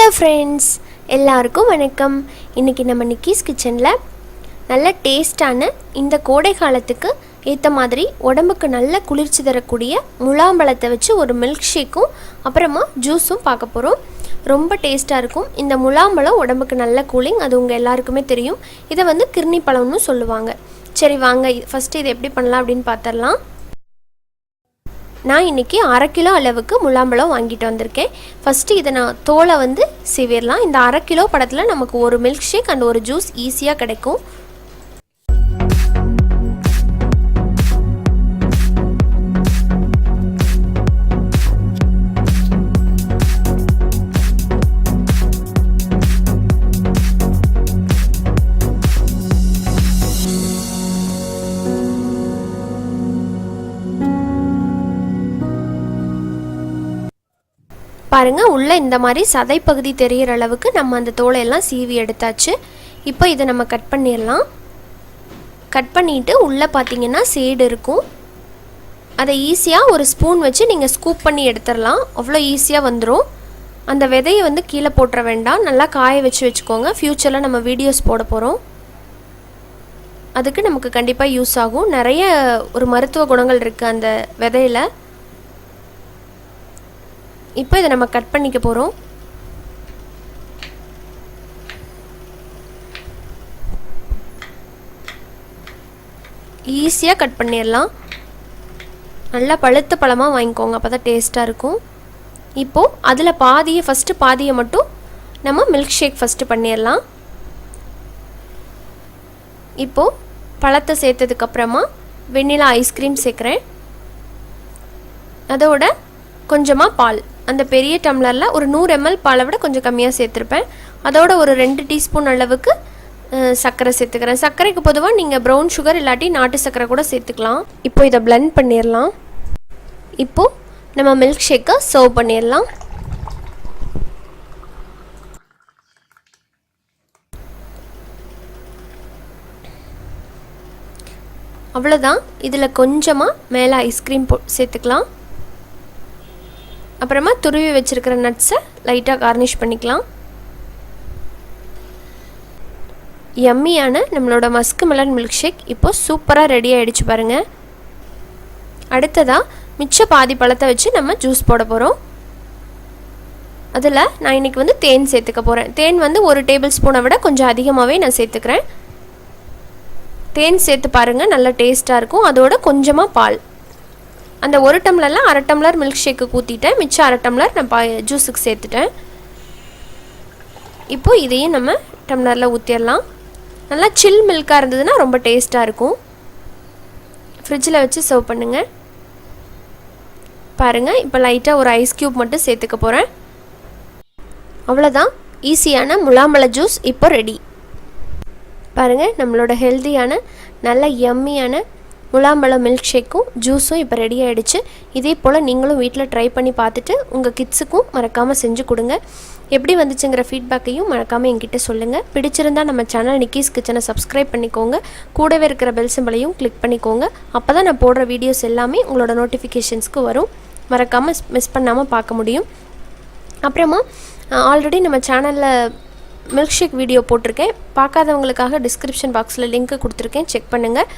Hello friends, எல்லாருக்கும் வணக்கம். இன்றைக்கி நம்ம நிக்கீஸ் கிச்சனில் நல்ல டேஸ்டான இந்த கோடை காலத்துக்கு ஏற்ற மாதிரி உடம்புக்கு நல்ல குளிர்ச்சி தரக்கூடிய முலாம்பழத்தை வச்சு ஒரு மில்க் ஷேக்கும் அப்புறமா ஜூஸும் பார்க்க போகிறோம். ரொம்ப டேஸ்ட்டாக இருக்கும். இந்த முலாம்பழம் உடம்புக்கு நல்ல கூலிங், அது உங்கள் எல்லாருக்குமே தெரியும். இதை கிர்னி பழம்னு சொல்லுவாங்க. சரி வாங்க, ஃபஸ்ட்டு இதை எப்படி பண்ணலாம் அப்படின்னு பார்த்துடலாம். நான் இன்றைக்கி 1/2 கிலோ அளவுக்கு முலாம்பழம் வாங்கிட்டு வந்திருக்கேன். ஃபஸ்ட்டு இதை நான் தோலை சீவிடலாம். இந்த 1/2 கிலோ படத்தில் நமக்கு ஒரு மில்க் ஷேக் அண்ட் ஒரு ஜூஸ் ஈஸியாக கிடைக்கும். பாருங்கள், உள்ளே இந்த மாதிரி சதை பகுதி தெரிகிற அளவுக்கு நம்ம அந்த தோலையெல்லாம் சீவி எடுத்தாச்சு. இப்போ இதை நம்ம கட் பண்ணிடலாம். கட் பண்ணிவிட்டு உள்ளே பார்த்தீங்கன்னா சேடு இருக்கும். அதை ஈஸியாக ஒரு ஸ்பூன் வச்சு நீங்கள் ஸ்கூப் பண்ணி எடுத்துடலாம். அவ்வளோ ஈஸியாக வந்துடும். அந்த விதையை கீழே போட்டுற வேண்டாம், நல்லா காய வச்சுக்கோங்க. ஃப்யூச்சரில் நம்ம வீடியோஸ் போட போகிறோம். அதுக்கு நமக்கு கண்டிப்பாக யூஸ் ஆகும். நிறைய ஒரு மருத்துவ குணங்கள் இருக்குது அந்த விதையில். இப்போ இதை நம்ம கட் பண்ணிக்க போகிறோம். ஈஸியாக கட் பண்ணிடலாம். நல்லா பழுத்த பழமாக வாங்கிக்கோங்க, அப்போ தான் டேஸ்ட்டாக இருக்கும். இப்போது அதில் ஃபஸ்ட்டு பாதியை மட்டும் நம்ம மில்க் ஷேக் ஃபஸ்ட்டு பண்ணிடலாம். இப்போது பழத்தை சேர்த்ததுக்கப்புறமா வெண்ணிலா ஐஸ்கிரீம் சேர்க்குறேன். அதோட கொஞ்சமாக பால், அந்த பெரிய டம்ளரில் ஒரு 100 ml பாலை விட கொஞ்சம் கம்மியாக சேர்த்துருப்பேன். அதோட ஒரு 2 டீஸ்பூன் அளவுக்கு சர்க்கரை சேர்த்துக்கிறேன். சர்க்கரைக்கு பொதுவாக நீங்கள் ப்ரௌன் சுகர் இல்லாட்டி நாட்டு சர்க்கரை கூட சேர்த்துக்கலாம். இப்போ இதை பிளெண்ட் பண்ணிடலாம். இப்போது நம்ம மில்க் ஷேக்கை சர்வ் பண்ணிடலாம். அவ்வளோதான். இதில் கொஞ்சமாக மேலே ஐஸ்கிரீம் சேர்த்துக்கலாம். அப்புறமா துருவி வச்சுருக்கிற நட்ஸை லைட்டாக கார்னிஷ் பண்ணிக்கலாம். யம்மியான நம்மளோட மஸ்க்மெலன் மில்க் ஷேக் இப்போது சூப்பராக ரெடி ஆகிடுச்சு பாருங்கள். அடுத்ததாக மிச்ச பாதி பழத்தை வச்சு நம்ம ஜூஸ் போட போகிறோம். அதில் நான் இன்றைக்கி தேன் சேர்த்துக்க போகிறேன். தேன் 1 டேபிள் ஸ்பூனை விட கொஞ்சம் அதிகமாகவே நான் சேர்த்துக்கிறேன். தேன் சேர்த்து பாருங்கள், நல்ல டேஸ்ட்டாக இருக்கும். அதோட கொஞ்சமாக பால், அந்த 1 டம்ளரில் 1/2 டம்ளர் மில்க் ஷேக்கு ஊற்றிட்டேன். மிச்சம் 1/2 டம்ளர் நான் ஜூஸுக்கு சேர்த்துட்டேன். இப்போது இதையும் நம்ம டம்ளரில் ஊற்றிடலாம். நல்லா சில் மில்காக இருந்ததுன்னா ரொம்ப டேஸ்ட்டாக இருக்கும். ஃப்ரிட்ஜில் வச்சு சர்வ் பண்ணுங்கள். பாருங்கள், இப்போ லைட்டாக ஒரு ஐஸ் க்யூப் மட்டும் சேர்த்துக்க போகிறேன். அவ்வளோதான், ஈஸியான முலாம்பழ ஜூஸ் இப்போ ரெடி. பாருங்கள், நம்மளோட ஹெல்த்தியான நல்ல யம்மியான முலாம்பழம் மில்க் ஷேக்கும் ஜூஸும் இப்போ ரெடி ஆகிடுச்சு. இதே போல் நீங்களும் வீட்டில் ட்ரை பண்ணி பார்த்துட்டு உங்கள் கிட்ஸுக்கும் மறக்காமல் செஞ்சு கொடுங்க. எப்படி வந்துச்சுங்கிற ஃபீட்பேக்கையும் மறக்காமல் என்கிட்ட சொல்லுங்கள். பிடிச்சிருந்தால் நம்ம சேனல் நிக்கீஸ் கிச்சனை சப்ஸ்கிரைப் பண்ணிக்கோங்க. கூடவே இருக்கிற பெல் சிம்பளையும் கிளிக் பண்ணிக்கோங்க. அப்போ தான் நான் போடுற வீடியோஸ் எல்லாமே உங்களோட நோட்டிஃபிகேஷன்ஸ்க்கு வரும். மறக்காமல் மிஸ் பண்ணாமல் பார்க்க முடியும். அப்புறமா ஆல்ரெடி நம்ம சேனலில் மில்க் ஷேக் வீடியோ போட்டிருக்கேன். பார்க்காதவங்களுக்காக டிஸ்கிரிப்ஷன் பாக்ஸில் லிங்க் கொடுத்துருக்கேன், செக் பண்ணுங்கள்.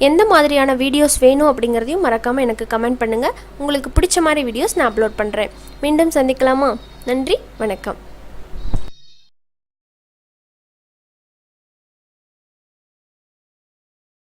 எந்த மாதிரியான வீடியோஸ் வேணும் அப்படிங்கிறதையும் மறக்காமல் எனக்கு கமெண்ட் பண்ணுங்கள். உங்களுக்கு பிடிச்ச மாதிரி வீடியோஸ் நான் அப்லோட் பண்ணுறேன். மீண்டும் சந்திக்கலாமா? நன்றி, வணக்கம்.